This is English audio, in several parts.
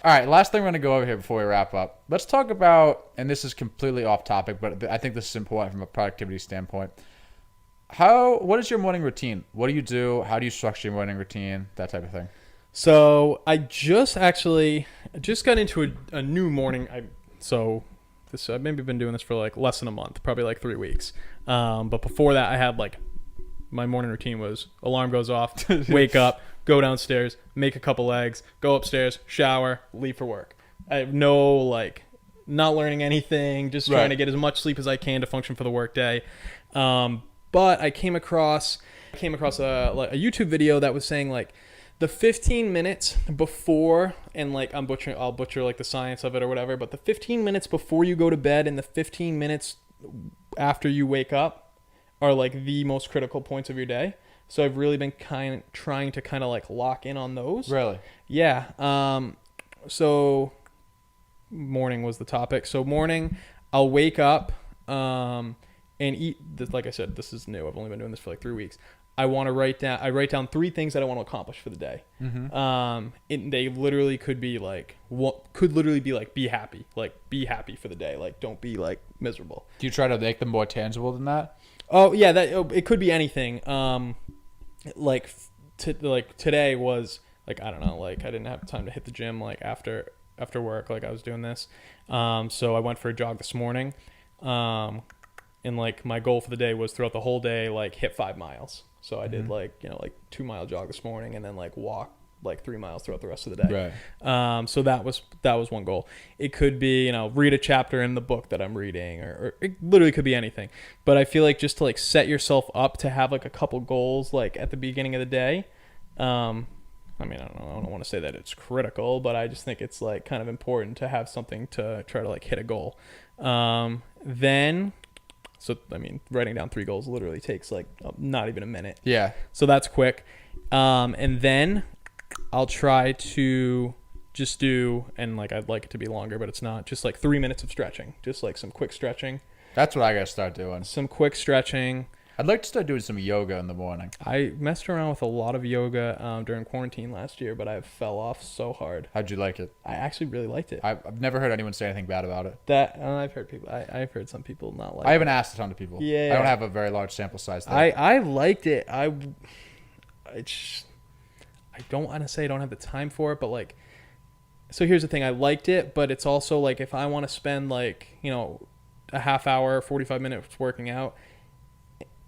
All right, last thing we're going to go over here before we wrap up. Let's talk about, and this is completely off topic, but I think this is important from a productivity standpoint. What is your morning routine? What do you do? How do you structure your morning routine? That type of thing. So I just got into a new morning. I've maybe been doing this for like less than a month, probably like 3 weeks. But before that, I had like my morning routine was alarm goes off, wake up, go downstairs, make a couple eggs, go upstairs, shower, leave for work. I have no like not learning anything, just trying to get as much sleep as I can to function for the workday. But I came across a YouTube video that was saying like the 15 minutes before, and like I'll butcher like the science of it or whatever, but the 15 minutes before you go to bed and the 15 minutes after you wake up are like the most critical points of your day. So I've really been trying to kind of like lock in on those. Really? Yeah. So morning was the topic. So morning, I'll wake up and eat. Like I said, this is new. I've only been doing this for like 3 weeks. I write down three things that I want to accomplish for the day. Mm-hmm. They literally could be like be happy, like be happy for the day, like don't be like miserable. Do you try to make them more tangible than that? Oh yeah, it could be anything. Like today was like I don't know, like I didn't have time to hit the gym like after work, like I was doing this. So I went for a jog this morning. And like my goal for the day was throughout the whole day like hit 5 miles. So I did like 2 mile jog this morning and then like walk like 3 miles throughout the rest of the day. Right. So that was one goal. It could be read a chapter in the book that I'm reading, or it literally could be anything. But I feel like just to like set yourself up to have like a couple goals like at the beginning of the day. I mean, I don't want to say that it's critical, but I just think it's like kind of important to have something to try to like hit a goal. So, I mean, writing down 3 goals literally takes like not even a minute. Yeah. So that's quick. And then I'll try to just do, and like I'd like it to be longer, but it's not, just like 3 minutes of stretching. Just like some quick stretching. That's what I got to start doing. Some quick stretching. I'd like to start doing some yoga in the morning. I messed around with a lot of yoga during quarantine last year, but I fell off so hard. How'd you like it? I actually really liked it. I've never heard anyone say anything bad about it. I've heard people. I've heard some people not like. I haven't asked a ton of people. Yeah. I don't have a very large sample size there. I liked it. I don't want to say I don't have the time for it, but like, so here's the thing. I liked it, but it's also like if I want to spend like a half hour, 45 minutes working out,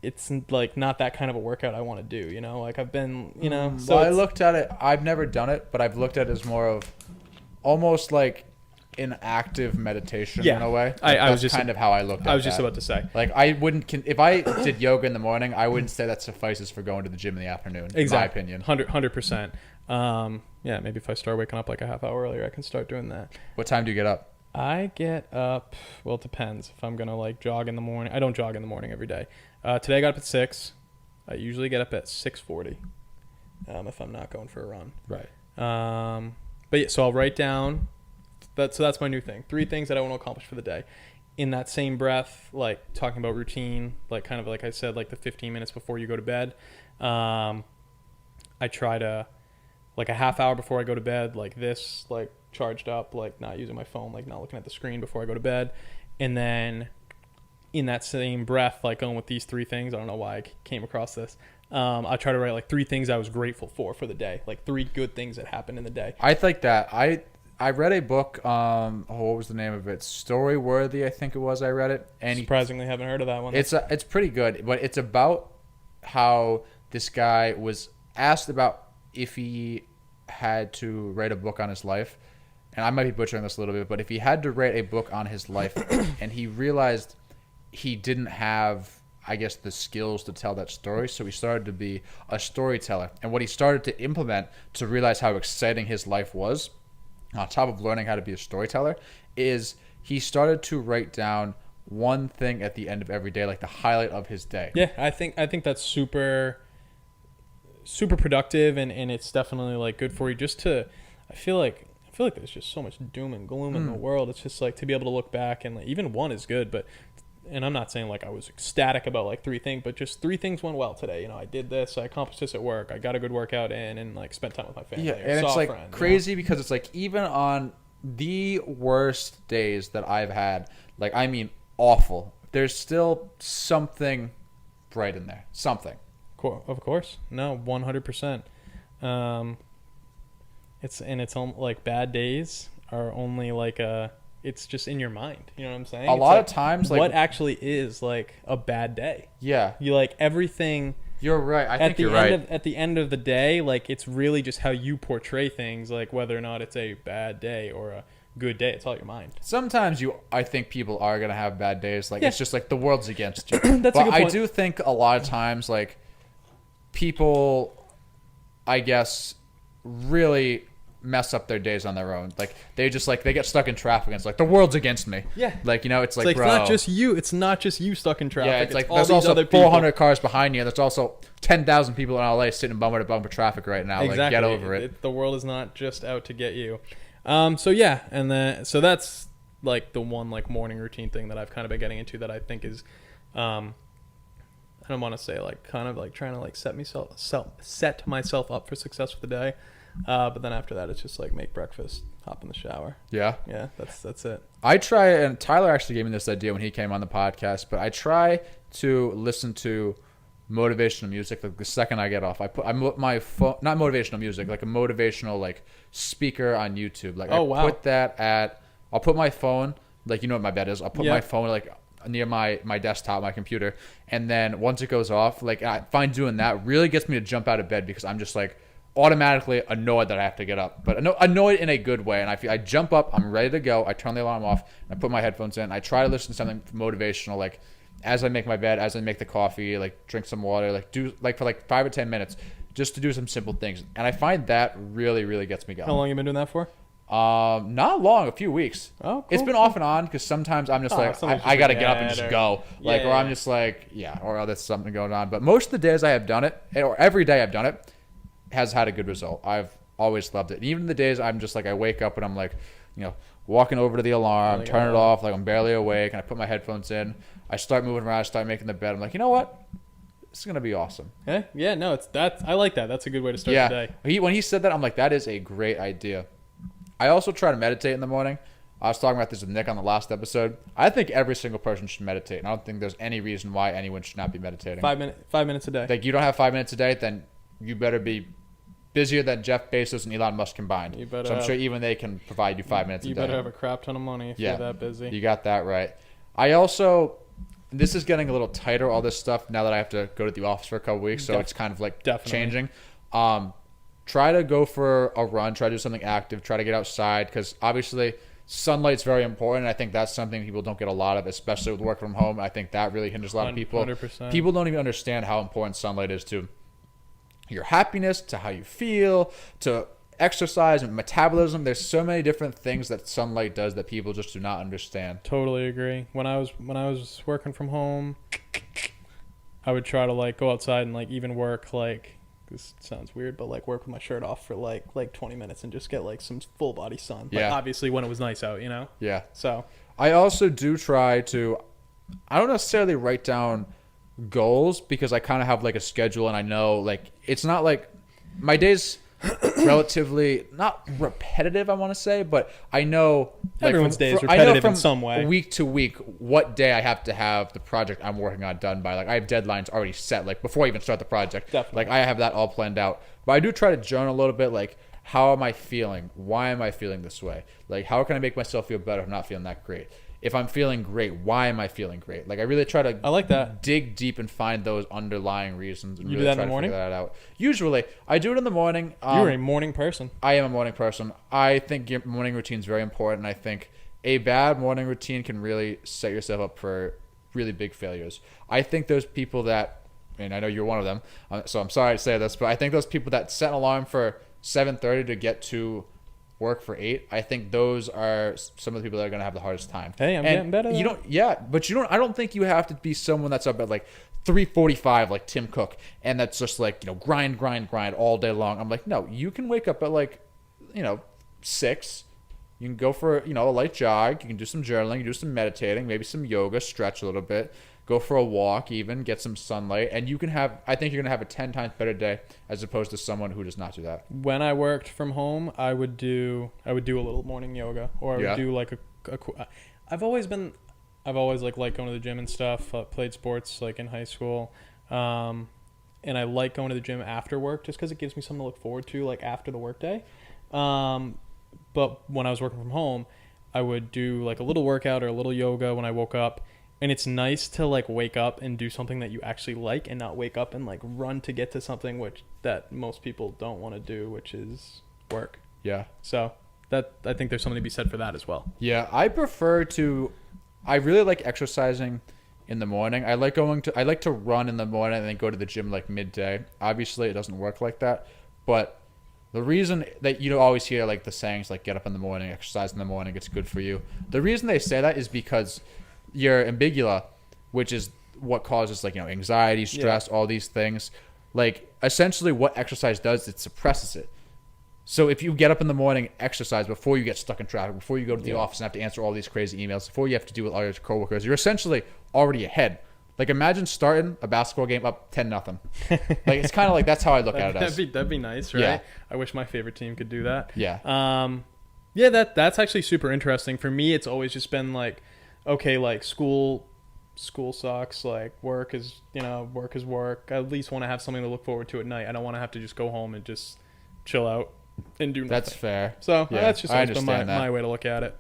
it's like not that kind of a workout I want to do, like I've been, so I looked at it. I've never done it, but I've looked at it as more of almost like an active meditation in a way. I was just kind of how I looked at it. I was just about to say. Like I wouldn't, if I did yoga in the morning, I wouldn't say that suffices for going to the gym in the afternoon, Exactly. in my opinion. 100%. Yeah, maybe if I start waking up like a half hour earlier, I can start doing that. What time do you get up? I get up, well, it depends. If I'm going to like jog in the morning, I don't jog in the morning every day. Today I got up at 6. I usually get up at 6:40 if I'm not going for a run. Right. But yeah, so I'll write down, so that's my new thing. 3 things that I want to accomplish for the day. In that same breath, like talking about routine, like kind of like I said, like the 15 minutes before you go to bed. I try to, like a half hour before I go to bed, like this, like charged up, like not using my phone, like not looking at the screen before I go to bed. And then in that same breath, like going with these 3 things, I don't know why I came across this. I try to write like 3 things I was grateful for the day, like 3 good things that happened in the day. I think that I read a book. What was the name of it? Story Worthy, I think it was. I read it, and Surprisingly, haven't heard of that one. It's pretty good, but it's about how this guy was asked about if he had to write a book on his life, and I might be butchering this a little bit, but if he had to write a book on his life, and he realized he didn't have, I guess, the skills to tell that story, so he started to be a storyteller. And what he started to implement to realize how exciting his life was, on top of learning how to be a storyteller, is he started to write down one thing at the end of every day, like the highlight of his day. Yeah, I think that's super productive, and it's definitely like good for you just to, I feel like there's just so much doom and gloom in the world. It's just like to be able to look back and like, even one is good, but and I'm not saying like I was ecstatic about like 3 things, but just 3 things went well today. You know, I did this, I accomplished this at work, I got a good workout in, and like spent time with my family. Yeah, or and saw it's a like friend, crazy because it's like even on the worst days that I've had, like I mean awful, there's still something bright in there. Something. Of course, no, 100%. It's like bad days are only like it's just in your mind. You know what I'm saying? A It's lot like, of times, like what actually is like a bad day? yeah, You like everything. you're right. I At think the you're end right. of at the end of the day, like it's really just how you portray things, like whether or not it's a bad day or a good day. It's all your mind. Sometimes I think people are gonna have bad days. Like Yeah. it's just like the world's against you. That's a but good I point. do think a lot of times, like people, I guess, really mess up their days on their own. Like they just like they get stuck in traffic and it's like the world's against me. Yeah. Like, you know, it's like, It's bro, not just you. It's not just you stuck in traffic. yeah, it's like all there's these also other people. 400 cars behind you. There's also 10,000 people in LA sitting bumper to bumper traffic right now. Exactly. Like get over it. The world is not just out to get you. So yeah, and then so that's like the one like morning routine thing that I've kind of been getting into that I think is, I don't want to say like kind of like trying to like set myself up for success for the day, but then after that it's just like make breakfast, hop in the shower. Yeah. Yeah, that's it. I try, and Tyler actually gave me this idea when he came on the podcast, but I try to listen to motivational music like the second I get off. I put my phone, not motivational music, like a motivational like speaker on YouTube. Like Oh, I wow. put that I'll put my phone, like you know what my bed is. I'll put Yeah. my phone like near my desktop, my computer, and then once it goes off, like I find doing that really gets me to jump out of bed because I'm just like automatically annoyed that I have to get up, but annoyed in a good way. And I jump up, I'm ready to go. I turn the alarm off, and I put my headphones in. I try to listen to something motivational, like as I make my bed, as I make the coffee, like drink some water, like do like for like 5 or 10 minutes, just to do some simple things. And I find that really, really gets me going. How long you been doing that for? Not long, a few weeks. Oh, cool. It's been off and on because sometimes I'm just like sometimes I you gotta get up and forget just or- go, like, Yeah, or I'm yeah. just like or there's something going on. But most of the days I have done it, or every day I've done it, has had a good result. I've always loved it. And even the days I'm just like I wake up and I'm like, you know, walking over to the alarm, Like, turn it off, like I'm barely awake, and I put my headphones in. I start moving around, I start making the bed. I'm like, you know what? It's gonna be awesome. Yeah, no, I like that. That's a good way to start Yeah. the day. When he said that, I'm like, that is a great idea. I also try to meditate in the morning. I was talking about this with Nick on the last episode. I think every single person should meditate, and I don't think there's any reason why anyone should not be meditating. 5 minutes a day. Like, you don't have 5 minutes a day, then you better be busier than Jeff Bezos and Elon Musk combined. You better so I'm have- sure even they can provide you 5 minutes a You day. better have a crap ton of money if Yeah. you're that busy. You got that right. I also, this is getting a little tighter, all this stuff, now that I have to go to the office for a couple weeks, so it's kind of like Definitely. changing. Try to go for a run, try to do something active, try to get outside, because obviously sunlight's very important. I think that's something people don't get a lot of, especially with work from home. I think that really hinders a lot of people. 100%. People don't even understand how important sunlight is to your happiness, to how you feel, to exercise and metabolism. There's so many different things that sunlight does that people just do not understand. Totally agree. When I was working from home, I would try to like go outside and like even work like, this sounds weird, but like work with my shirt off for like 20 minutes and just get like some full body sun. Like, Yeah. obviously when it was nice out, you know? Yeah. So I also do try to, I don't necessarily write down goals because I kind of have like a schedule and I know like it's not like my days relatively not repetitive, I want to say, but I know like Everyone's day is I know repetitive in some way. week to week what day I have to have the project I'm working on done by. Like I have deadlines already set like before I even start the project. Definitely. Like I have that all planned out. But I do try to journal a little bit like how am I feeling? Why am I feeling this way? Like how can I make myself feel better if I'm not feeling that great? If I'm feeling great, why am I feeling great? Like I really try to I like that. dig deep and find those underlying reasons and You do really that in try the to morning? figure that out. Usually, I do it in the morning. You're a morning person. I am a morning person. I think your morning routine is very important. I think a bad morning routine can really set yourself up for really big failures. I think those people that, and I know you're one of them, so I'm sorry to say this, but I think those people that set an alarm for 7:30 to get to work for 8, I think those are some of the people that are going to have the hardest time. Hey, I'm And getting better. you don't, yeah, but you don't. I don't think you have to be someone that's up at like 3:45 like Tim Cook, and that's just like grind all day long. I'm like, no, you can wake up at like 6, You can go for, a light jog. You can do some journaling, you do some meditating, maybe some yoga, stretch a little bit, go for a walk even, get some sunlight, and I think you're going to have a 10 times better day as opposed to someone who does not do that. When I worked from home, I would do a little morning yoga, or I would do like I've always like liked going to the gym and stuff. Played sports like in high school. And I like going to the gym after work just because it gives me something to look forward to, like after the workday. But when I was working from home, I would do like a little workout or a little yoga when I woke up. And it's nice to like wake up and do something that you actually like, and not wake up and like run to get to something that most people don't want to do, which is work. Yeah. So I think there's something to be said for that as well. Yeah, I really like exercising in the morning. I like to run in the morning and then go to the gym like midday. Obviously, it doesn't work like that, but the reason that you always hear like the sayings like get up in the morning, exercise in the morning, it's good for you. The reason they say that is because your amygdala, which is what causes like anxiety, stress, all these things, like essentially what exercise does, it suppresses it. So if you get up in the morning, exercise before you get stuck in traffic, before you go to the office and have to answer all these crazy emails, before you have to deal with all your coworkers, you're essentially already ahead. Like imagine starting a basketball game up 10-0. Like it's kind of like that's how I look at it as. That'd be nice, right? Yeah. I wish my favorite team could do that. Yeah. Yeah, that's actually super interesting. For me, it's always just been like, okay, like school sucks, like work is work. I at least want to have something to look forward to at night. I don't want to have to just go home and just chill out and do nothing. That's fair. So Yeah, that's just I always been understand that. my way to look at it.